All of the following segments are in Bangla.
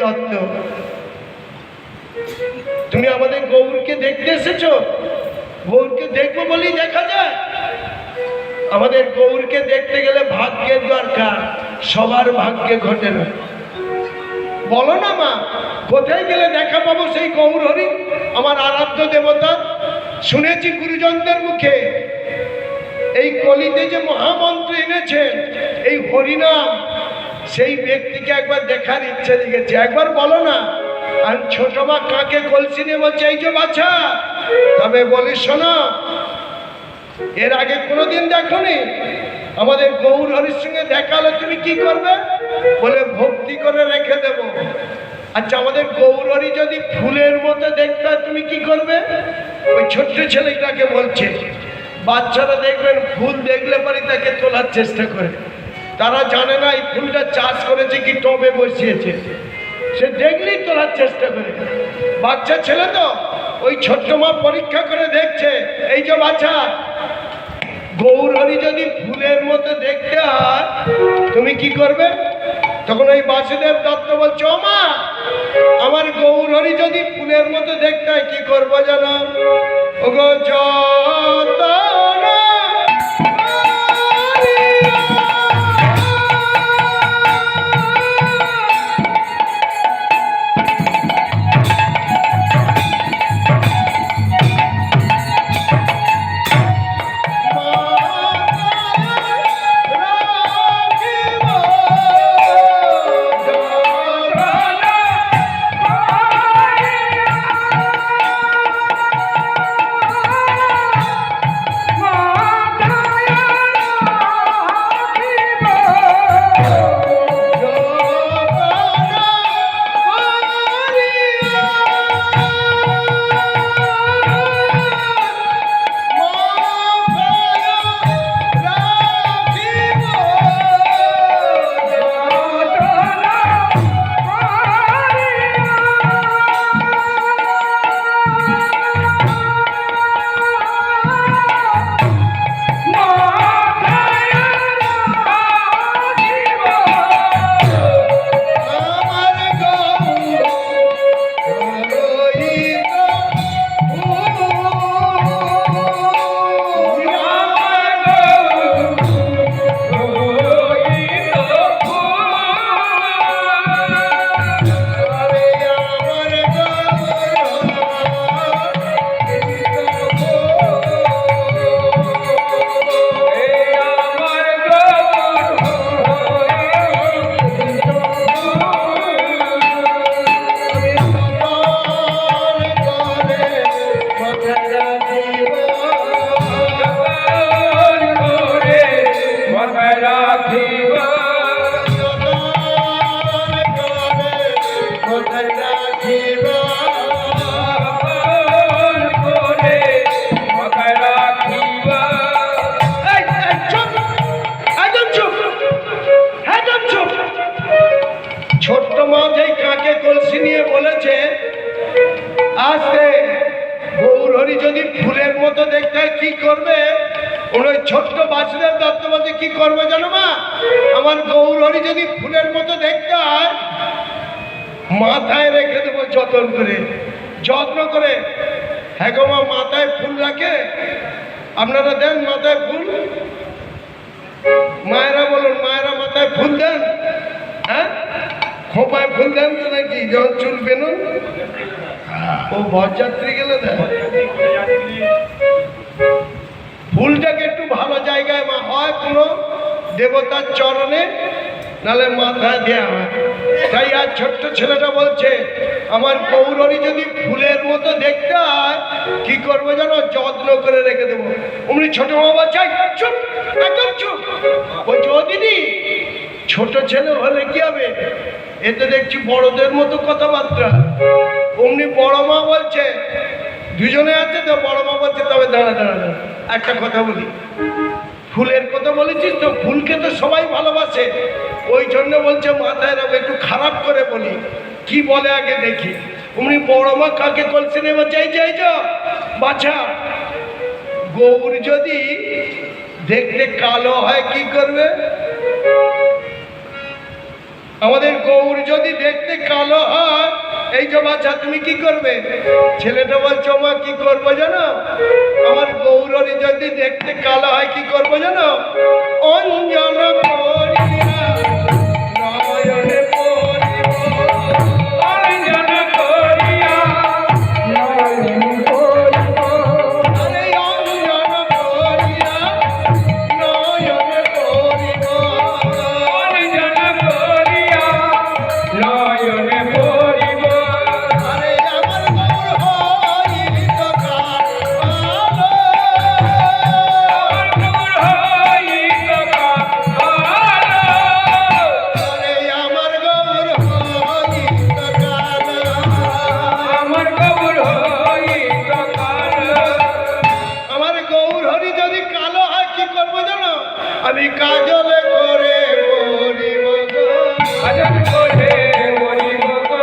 দত্ত, তুমি আমাদের গৌরকে দেখতে এসেছো? গৌরকে দেখবো বলেই দেখা যায়? আমাদের গৌরকে দেখতে গেলে ভাগ্যের দরকার, সবার ভাগ্যে ঘটে না। বলো না মা, কোথায় গেলে দেখা পাবো সেই গৌর হরি, আমার আরাধ্য দেবতা? শুনেছি গুরুজনদের মুখে এই কলিতে যে মহামন্ত্র এনেছেন এই হরিনাম, সেই ব্যক্তিকে একবার দেখার ইচ্ছে জেগেছে। একবার বলো না। আর ছোট মা কাকে কলসি নিয়ে বলছে, এই যে বাছা, তবে বলি শোনো, এর আগে কোনোদিন দেখোনি? আমাদের গৌর হরির সঙ্গে দেখা হলে তুমি কি করবে? বলে ভক্তি করে রেখে দেব। আচ্ছা, আমাদের গৌর হরি যদি ফুলের মতো দেখতে হয় তুমি কি করবে? ওই ছোট্ট ছেলেটাকে বলছে, বাচ্চারা দেখবেন ফুল দেখলে পরে তাকে তোলার চেষ্টা করে। তারা জানে না এই ফুলটা চাষ করেছে কি টবে বসিয়েছে, সে দেখলেই তোলার চেষ্টা করে। বাচ্চা ছেলে তো, ওই ছোট্ট মা পরীক্ষা করে দেখছে, এই যে বাচ্চা, গৌর হরি যদি ফুলের মতো দেখতে হয় তুমি কি করবে? তখন ওই বাসুদেব দত্ত বলছে, ও মা, আমার গৌর হরি যদি ফুলের মতো দেখতে হয় কি করবো জানো? ওগো যতন ছোট্ট মা যেই কাকে কলসি নিয়ে বলেছে, আজকে গৌর হরি যদি ফুলের মতো দেখতে হয় কি করবে? ওই ছোট্ট বাসুদেব দত্ত বলছে, কি করবে জানো মা? আমার গৌর হরি যদি ফুলের মতো দেখতে হয় মাথায় রেখে দেবো যত্ন করে, যত্ন করে। হ্যাঁ গো মা, মাথায় ফুল রাখে? আপনারা দেন মাথায় ফুল? মায়েরা বলুন, মায়েরা মাথায় ফুল দেন? হ্যাঁ, খোপায় ফুল দেন তো নাকি যখন চুল বেনুন? ও বরযাত্রী গেলে দেন। ফুলটাকে একটু ভালো জায়গায় মা হয়, কোনো দেবতার চরণে, নালে মাথায় দেওয়া হয়। তাই আর ছোট্ট ছেলেটা বলছে, আমার গৌর হরি যদি ফুলের মতো দেখতে হয় কি করবো জানো? যত্ন করে রেখে দেবো। অমনি ছোট বাবা চাই, চুপ, একদম চুপ। বলছে, ও দিদি, ছোট ছেলে হলে কি হবে? এতে দেখছি বড়দের মতো কথাবার্তা। অমনি বড় মা বলছে, দুজনে আছে তো, বড় মা বলছে, তবে দাঁড়া দাঁড়া দাঁড়া, একটা কথা বলি। ফুলের কথা বলেছিস তো, ফুলকে তো সবাই ভালোবাসে, ওই জন্য বলছে মাথায় রাখবো, একটু খারাপ করে বলি, কি বলে আগে দেখি। অমনি বড় মা কাকে কলসি নেবে, যাই যাই যা বাছা, গৌর যদি দেখতে কালো হয় কি করবে? আমাদের গৌর যদি দেখতে কালো হয়, এই যে বাচ্চা তুমি কি করবে? ছেলেটা বলছো মা কি করবো জানো? আমার গৌরী যদি দেখতে কালো হয় কি করবো জানো? অঞ্জন করিয়া নয়নে পড়িব, অঞ্জন করিয়া নয়নে পড়িব, আরে অঞ্জন করিয়া নয়নে পড়িব, অঞ্জন করিয়া নয়নে পড়িব, আরে আমার গৌর হইল কালো, আমার গৌর হইল কালো, আরে আমার গৌর হইল কালো, আমার গৌর হইল কালো, আমার গৌর হরি যদি কালো হয় কি করবো জানো? আমি কাজলে করে পড়িব গো, কাজল করে পড়িব গো,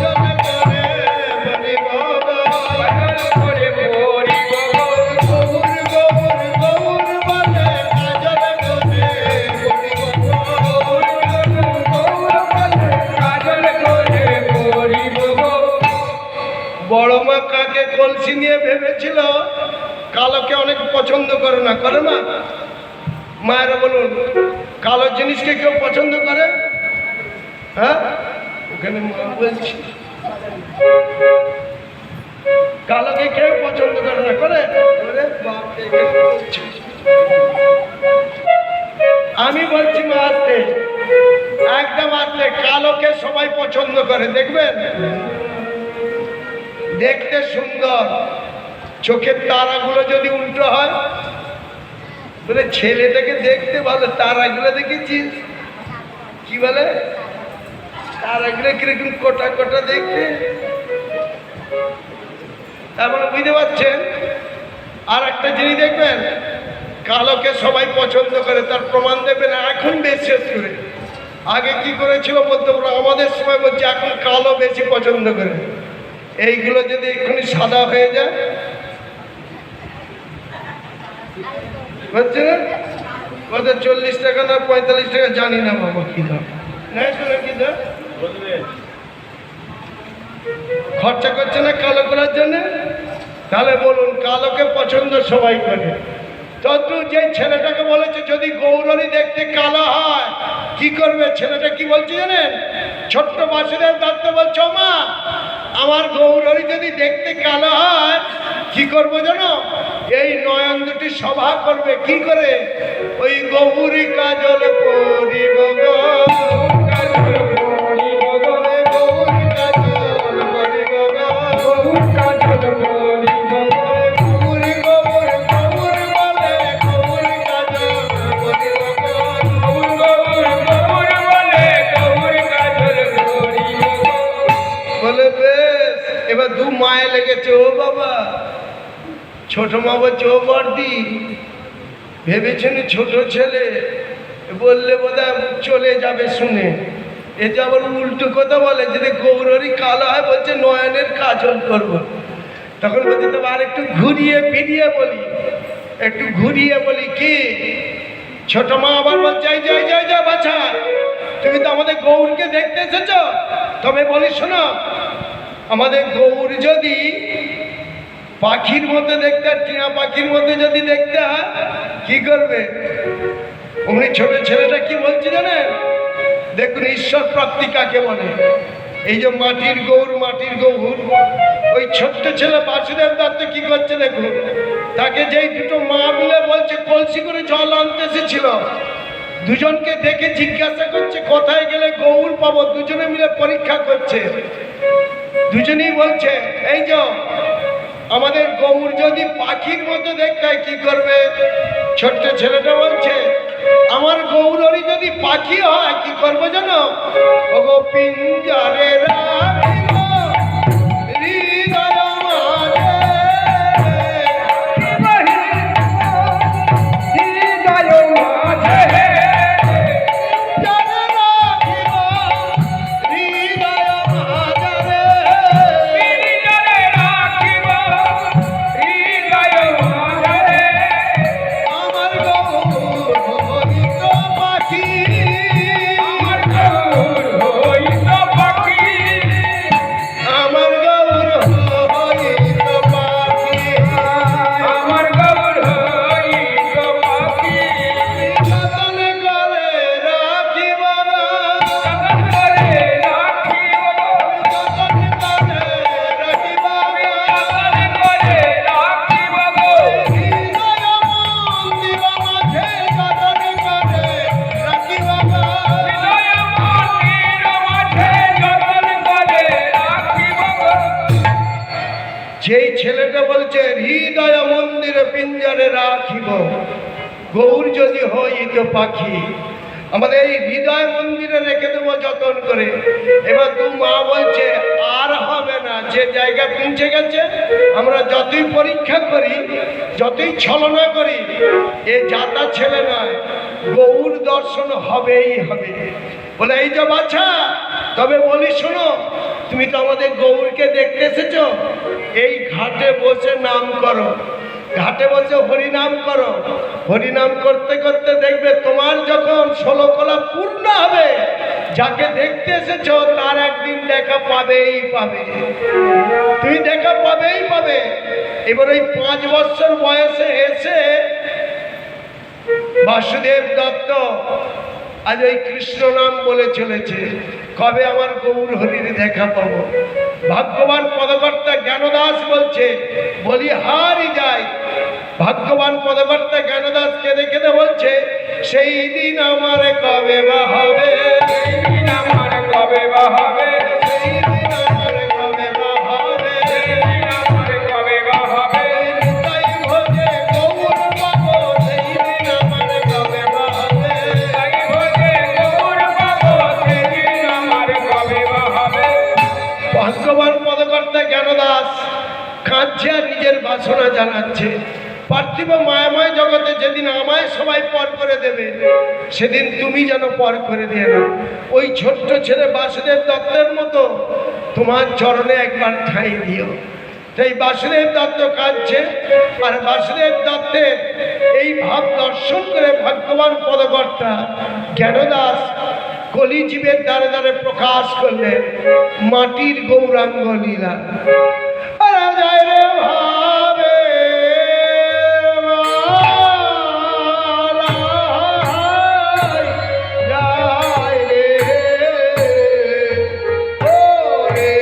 কাজল করে পড়িব গো, কাজল করে পড়িব গো, গৌর গৌর গৌর বলে কাজল করে পড়িব গো, গৌর গৌর বলে কাজল করে পড়িব গো। বড় মা কাকে কলসি নিয়ে ভেবেছিল কালোকে অনেক পছন্দ করে না, করে না? মায়েরা বলুন, কালো জিনিসকে কেউ পছন্দ করে? হ্যাঁ, ওখানে মা বলছি কালোকে কেউ পছন্দ করে না, করে? ওরে বাপ রে, এখানে বলছি। আমি বলছি মা আস্তে, একদম আস্তে, কালোকে সবাই পছন্দ করে, দেখবেন দেখতে সুন্দর, চোখের তারাগুলো যদি উল্টো হয়, বলে ছেলেটাকে দেখতে ভালো, তারাগুলো দেখেছিস কি বলে? তারাগুলো কিরকম কোটা কোটা দেখতে, তারপরে বুঝতে পারছেন? আর একটা জিনিস দেখবেন, কালোকে সবাই পছন্দ করে, তার প্রমাণ দেখবেন এখন বিশেষ করে। আগে কি করেছিল বলতে পারবো, আমাদের সময় বলছে এখন কালো বেশি পছন্দ করে। এইগুলো যদি এক্ষুনি সাদা হয়ে যায়, বুঝছে না? কত 40 টাকা না 45 টাকা জানি না বাবা কি দাম, কি দাম খরচা করছে না কালো করার জন্য। তাহলে বলুন কালোকে পছন্দ সবাই করে। তদ্রু যে ছেলেটাকে বলেছে যদি গৌরী দেখতে কালো হয় কি করবে, ছেলেটা কি বলছে জানেন? ছোট্ট বাসুদেব দত্ত বলছো মা আমার গৌরী যদি দেখতে কালো হয় কি করবো জানো? এই নয়ন দুটি সভা করবে, কি করে? ওই গৌরী কাজল পরিব গো, কাজল পরিব গো, গৌরী কাজল পরিব গো, কাজল পরিব গো, গৌরী গৌর গৌর বলে গৌরী কাজল পরিব গো, গৌর গৌর গৌর বলে গৌরী কাজল পরিব গো। বলে বেশ, এবার দু মায়ে লেগেছে। ও বাবা, ছোট মা বলছে ও বর্দি, ভেবেছেন ছোট ছেলে বললে বোধহয় চলে যাবে শুনে, এ যে আবার উল্টো কথা বলে, যদি গৌরী কালো হয় বলছে নয়নের কাজল করব। তখন বলছে তবে আর একটু ঘুরিয়ে ফিরিয়ে বলি, একটু ঘুরিয়ে বলি কি? ছোট মা আবার বলছে এই যাই যাই যা বাছা, তুমি তো আমাদের গৌরকে দেখতে এসেছ, তবে বলি শোনো, আমাদের গৌর যদি পাখির মধ্যে দেখতে হয়, টিয়া পাখির মধ্যে যদি দেখতে হয় কি করবে? অমনি ছোট ছেলেটা কি বলছে জানেন? দেখুন ঈশ্বর প্রাপ্তি কাকে বলে। এই যে মাটির গৌর, মাটির গৌর, ওই ছোট্ট ছেলে বাসুদেব দত্ত কি করছে দেখুন, তাকে যেই দুটো মা মিলে বলছে কলসি করে জল আনতে এসেছিল, দুজনকে দেখে জিজ্ঞাসা করছে কোথায় গেলে গৌর পাবো, দুজনে মিলে পরীক্ষা করছে। দুজনেই বলছে এই যে আমাদের গৌর যদি পাখির মতো দেখতে হয় কি করবে? ছোট্ট ছেলেটা বলছে আমার গৌরী যদি পাখি হয় কি করবো জানো? ওগো পিঞ্জরে রাখিব হৃদয় মাঝে, হৃদয় মাঝে পিঞ্জরে রাখিব হৃদয় মাঝে, পিঞ্জরে রাখিব হৃদয় মাঝে, আমার গৌর হরিত পাখি, আমার গৌর বলছে হৃদয় মন্দিরে পিঞ্জরে রাখিব, গৌর যদি হই তো পাখি, আমাদের এই হৃদয় মন্দিরে রেখে দেবো যতন করে। এবার তু মা বলছে আর হবে না, যে জায়গা পৌঁছে গেছে, আমরা যতই পরীক্ষা করি, যতই ছলনা করি, এ যাতা ছেলে নয়, গৌর দর্শন হবেই হবে। বলে এই যে বাছা, তবে বলি শোনো, তুমি তো আমাদের গৌরকে দেখতে এসেছো, এই ঘাটে বসে নাম করো, ঘাটে বসে হরিনাম করো। হরিনাম করতে করতে দেখবে তোমার যখন 16 কলা পূর্ণ হবে, যাকে দেখতে এসেছো তার একদিন দেখা পাবেই পাবে, তুমি দেখা পাবেই পাবে। এবার ওই 5 বছর বয়সে এসে বাসুদেব দত্ত আজ ওই কৃষ্ণ নাম বলে চলেছে, কবে আমার গৌর হরির দেখা পাবো। ভাগ্যবান পদকর্তা জ্ঞানদাস বলছে, বলি হারি যায়। ভাগ্যবান পদকর্তা জ্ঞানদাস কেঁদে কেঁদে বলছে, সেই দিন আমার কবে বা হবে, সেই দিন আমার কবে বা হবে, সেই দিন আমার কবে বা হবে, সেই দিন আমার কবে বা হবে। তাই ভোজে গৌর পাবো, সেই দিন আমার কবে বা হবে, তাই ভোজে গৌর পাবো, সেই দিন আমার কবে বা হবে। ভাগ্যবান পদকর্তা জ্ঞানদাস কাঁদছে আর নিজের বাসনা জানাচ্ছে, পার্থিব মায়াময় জগতে যেদিন আমায় সবাই পর করে দেবে, সেদিন তুমি যেন পর করে দিয়ে না। ওই ছোট্ট ছেলে বাসুদেব দত্তের মতো তোমার চরণে একবার ঠাঁই দিও। তাই বাসুদেব দত্ত কাঁদছে, আর বাসুদেব দত্তের এই ভাব দর্শন করে ভাগ্যবান পদকর্তা জ্ঞানদাস কলিজীবের দ্বারে দ্বারে প্রকাশ করলেন মাটির গৌরাঙ্গ লীলা। যায় রে ভাবে যায় রে, ও রে